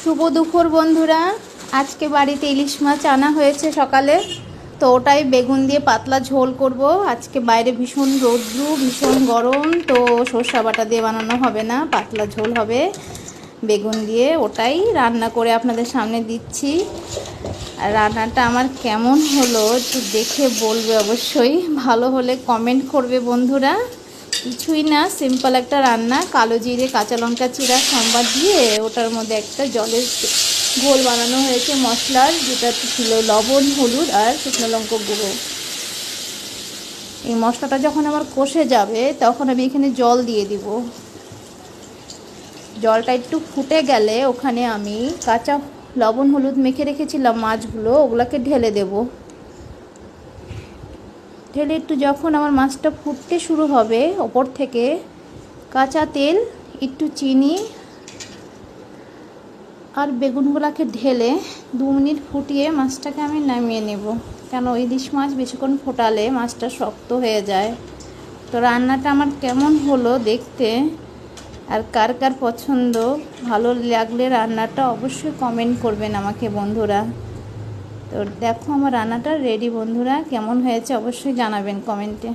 শুভ দুপুর বন্ধুরা। আজকে বাড়িতে ইলিশ মাছ আনা হয়েছে সকালে, তো ওটাই বেগুন দিয়ে পাতলা ঝোল করব। আজকে বাইরে ভীষণ রৌদ্র, ভীষণ গরম, তো সর্ষে বাটা দিয়ে বানানো হবে না, পাতলা ঝোল হবে বেগুন দিয়ে। ওটাই রান্না করে আপনাদের সামনে দিচ্ছি। আর রান্নাটা আমার কেমন হলো একটু দেখে বলবে অবশ্যই, ভালো হলে কমেন্ট করবে বন্ধুরা। কিছুই না, সিম্পল একটা রান্না। কালো জিরে, কাঁচা লঙ্কা চিরা সম্বার দিয়ে ওটার মধ্যে একটা জলের ঘোল বানানো হয়েছে মশলার, যেটা ছিল লবণ, হলুদ আর শুকনো লঙ্কা গুঁড়ো। এই মশলাটা যখন আমার কষে যাবে তখন আমি এখানে জল দিয়ে দিব। জলটা একটু ফুটে গেলে ওখানে আমি কাঁচা লবণ হলুদ মেখে রেখেছিলাম মাছগুলো, ওগুলোকে ঢেলে দেব। ঢেলে একটু যখন আমার মাছটা ফুটতে শুরু হবে, ওপর থেকে কাঁচা তেল, একটু চিনি আর বেগুনগুলোকে ঢেলে 2 মিনিট ফুটিয়ে মাছটাকে আমি নামিয়ে নেব। কেন ইলিশ মাছ বেশিক্ষণ ফোটালে মাছটা শক্ত হয়ে যায়। তো রান্নাটা আমার কেমন হলো দেখতে, আর কার কার পছন্দ, ভালো লাগলে রান্নাটা অবশ্যই কমেন্ট করবেন আমাকে বন্ধুরা। তো দেখো আমার রান্নাটা রেডি বন্ধুরা, কেমন হয়েছে অবশ্যই জানাবেন কমেন্টে।